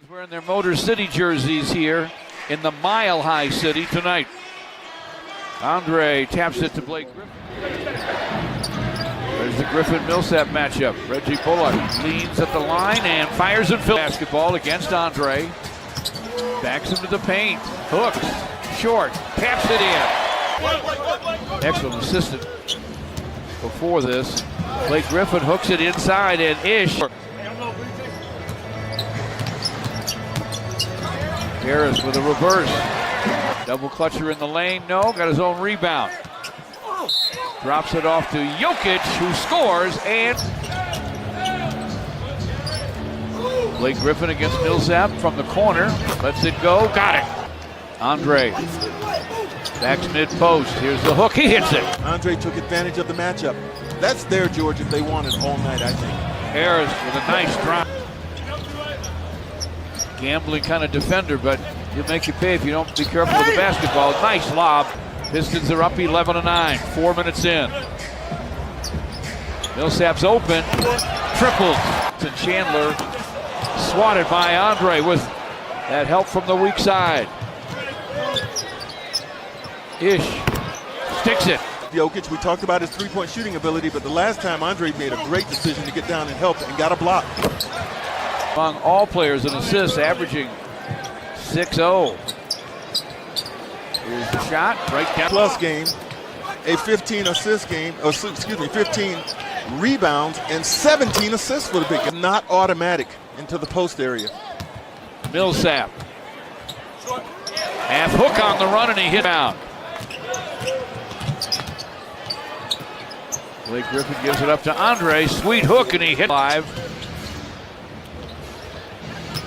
Wearing their Motor City jerseys here in the Mile High City tonight. Andre taps it to Blake Griffin. There's the Griffin-Millsap matchup. Reggie Bullock leans at the line and fires and fills. Basketball against Andre. Backs him to the paint. Hooks. Short. Taps it in. Excellent assistant before this. Blake Griffin hooks it inside and Ish. Harris with a reverse. Double clutcher in the lane. No, got his own rebound. Drops it off to Jokic, who scores, and Blake Griffin against Millsap from the corner. Lets it go. Got it. Andre. Backs mid-post. Here's the hook. He hits it. Andre took advantage of the matchup. That's their George if they want it all night, I think. Harris with a nice drop. Gambling kind of defender, but he'll make you pay if you don't be careful with the basketball. Nice lob. Pistons are up 11-9. 4 minutes in. Millsap's open. Triples. And Chandler swatted by Andre with that help from the weak side. Ish sticks it. Jokic, we talked about his three-point shooting ability, but the last time Andre made a great decision to get down and help and got a block. Among all players in assists, averaging 6-0. Here's the shot, right down. Plus game, a 15 assist game, 15 rebounds and 17 assists for the big. Not automatic into the post area. Millsap. Half hook on the run and he hit down. Blake Griffin gives it up to Andre. Sweet hook and he hit live.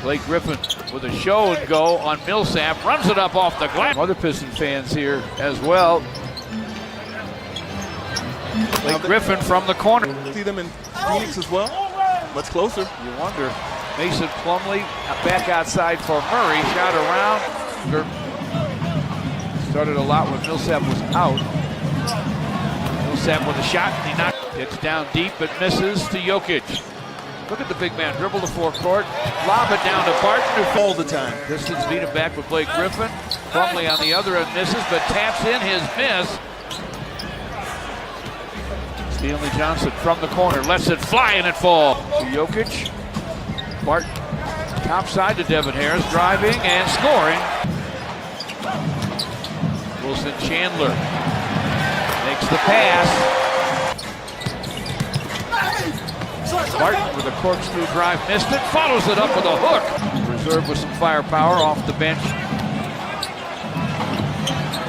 Blake Griffin with a show and go on Millsap. Runs it up off the glass. Other Piston fans here as well. Blake Griffin from the corner. See them in Phoenix as well? Much closer. You wonder. Mason Plumlee back outside for Murray. Shot around. Started a lot when Millsap was out. Millsap with a shot. He knocked. It's down deep but misses to Jokic. Look at the big man dribble the forecourt, lob it down to Barton all the time. Pistons beat him back with Blake Griffin. Plumlee on the other end misses, but taps in his miss. Stanley Johnson from the corner lets it fly and it falls to Jokic. Barton top side to Devin Harris, driving and scoring. Wilson Chandler makes the pass. Barton with a corkscrew drive, missed it, follows it up with a hook. Reserve with some firepower off the bench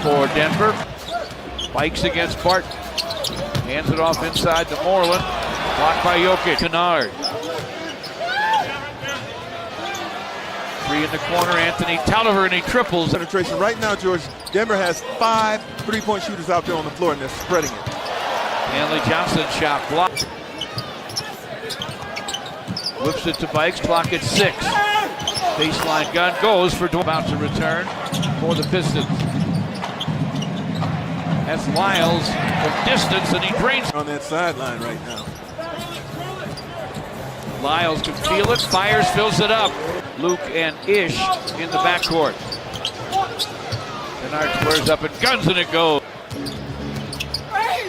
for Denver. Spikes against Barton. Hands it off inside to Moreland. Blocked by Jokic. Kennard. Three in the corner, Anthony Tolliver, and he triples. Penetration right now, George. Denver has 5 3-point shooters out there on the floor, and they're spreading it. Stanley Johnson shot blocked. Whips it to Bikes, clock at 6. Baseline gun goes for about to return for the Pistons. That's Lyles from distance, and he drains. On that sideline right now. Lyles can feel it, fires, fills it up. Luke and Ish in the backcourt. Kennard squares up and guns, and it goes.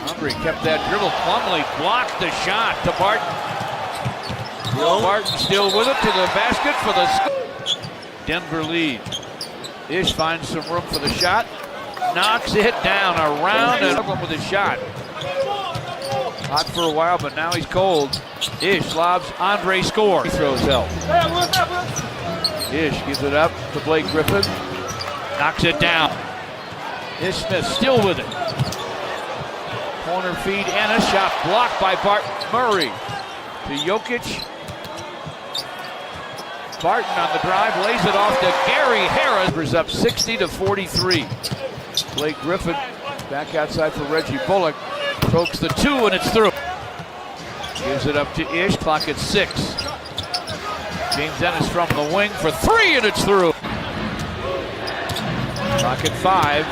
Andre kept that dribble. Plumlee blocked the shot to Barton. Barton still with it to the basket for the score. Denver lead. Ish finds some room for the shot. Knocks it down around and up with his shot. Hot for a while, but now he's cold. Ish lobs. Andre scores. He throws help. Ish gives it up to Blake Griffin. Knocks it down. Ish Smith still with it. Corner feed and a shot blocked by Barton. Murray to Jokic. Barton on the drive, lays it off to Gary Harris. Numbers up 60-43. Blake Griffin back outside for Reggie Bullock. Pokes the 2 and it's through. Gives it up to Ish, clock at 6. James Ennis from the wing for 3 and it's through. Clock at 5.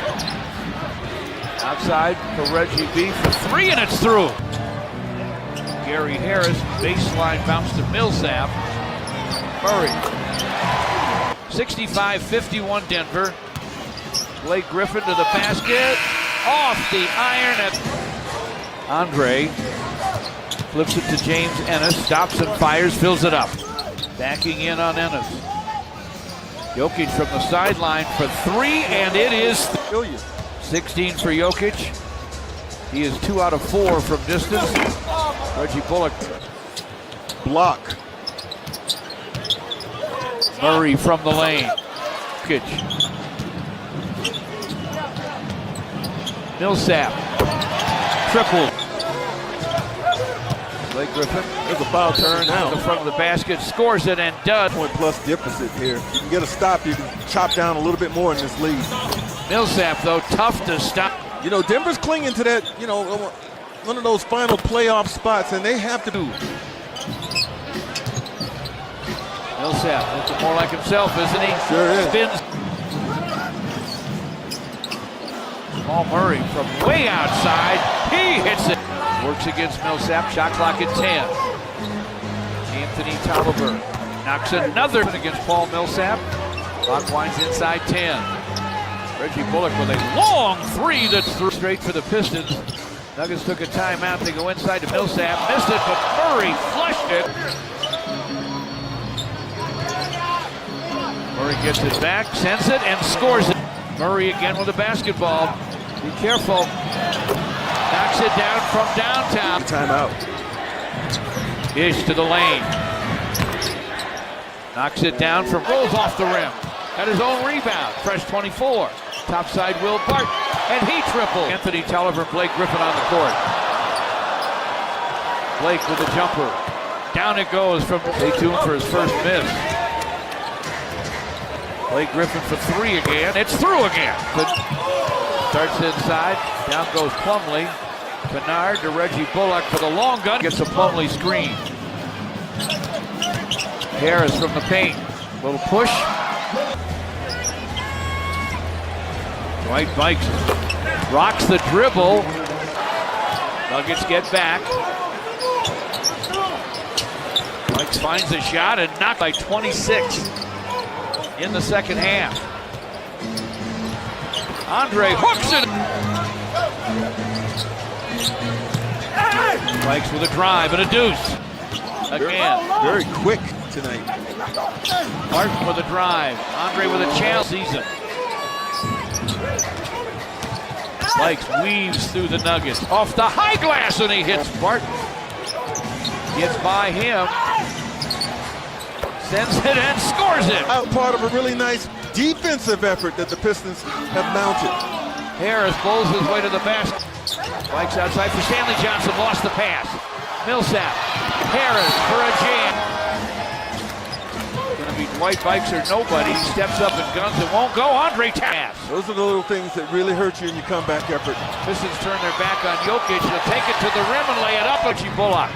Outside for Reggie B for 3 and it's through. Gary Harris, baseline bounce to Millsap. Murray 65-51 Denver. Blake Griffin to the basket. Off the iron at Andre. Flips it to James Ennis. Stops and fires. Fills it up. Backing in on Ennis. Jokic from the sideline for three, and it is 16 for Jokic. He is 2 out of 4 from distance. Reggie Bullock. Block. Murray from the lane. Jokic. Millsap. Triple. Blake Griffin. There's a foul turn now. In the front of the basket. Scores it and does. Point plus deficit here. You can get a stop. You can chop down a little bit more in this lead. Millsap, though, tough to stop. You know, Denver's clinging to that, you know, one of those final playoff spots, and they have to do. Millsap looking more like himself, isn't he? Sure is. Spins. Paul Murray from way outside. He hits it. Works against Millsap. Shot clock at 10. Anthony Tolliver knocks another against Paul Millsap. Clock winds inside 10. Reggie Bullock with a long three that's through straight for the Pistons. Nuggets took a timeout. They go inside to Millsap. Missed it, but Murray flushed it. Murray gets it back, sends it, and scores it. Murray again with the basketball. Be careful. Knocks it down from downtown. Timeout. Ish to the lane. Knocks it down from rolls off the rim. At his own rebound. Fresh 24. Topside Will Barton. And he tripled. Anthony Tolliver, Blake Griffin on the court. Blake with a jumper. Down it goes from. Stay tuned for his first miss. Blake Griffin for three again. It's through again. But starts inside. Down goes Plumlee. Kennard to Reggie Bullock for the long gun. Gets a Plumlee screen. Harris from the paint. Little push. Dwight Bikes rocks the dribble. Nuggets get back. Bikes finds a shot and knocked by 26 in the second half. Andre hooks it. Bikes with a drive and a deuce. Again. Very quick tonight. Barton with a drive. Andre with a chance season. Bikes weaves through the Nuggets. Off the high glass and he hits Barton. Gets by him. Sends it and scores it. Out part of a really nice defensive effort that the Pistons have mounted. Harris bowls his way to the basket. Bikes outside for Stanley Johnson. Lost the pass. Millsap. Harris for a jam. Going to be Dwight Bikes or nobody. He steps up and guns. It won't go. Andre taps. Those are the little things that really hurt you in your comeback effort. Pistons turn their back on Jokic. They'll take it to the rim and lay it up. Reggie Bullock.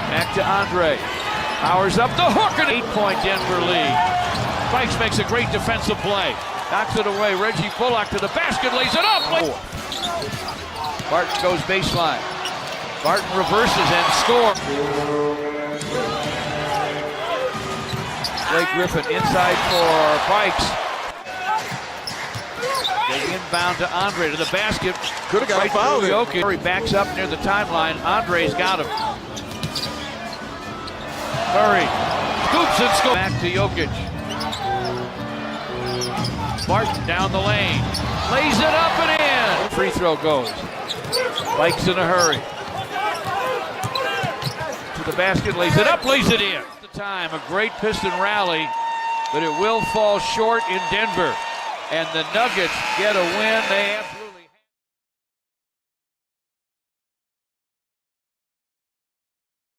Back to Andre. Powers up the hook and 8-point Denver lead. Bikes makes a great defensive play. Knocks it away. Reggie Bullock to the basket. Lays it up. Barton goes baseline. Barton reverses and scores. Blake Griffin inside for Bikes. They inbound to Andre to the basket. Could have got a foul there. Murray backs up near the timeline. Andre's got him. Murray scoops and scores. Back to Jokic. Barton down the lane. Lays it up and in. Free throw goes. Bikes in a hurry. To the basket, lays it up, lays it in. The time, a great Piston rally, but it will fall short in Denver. And the Nuggets get a win. They have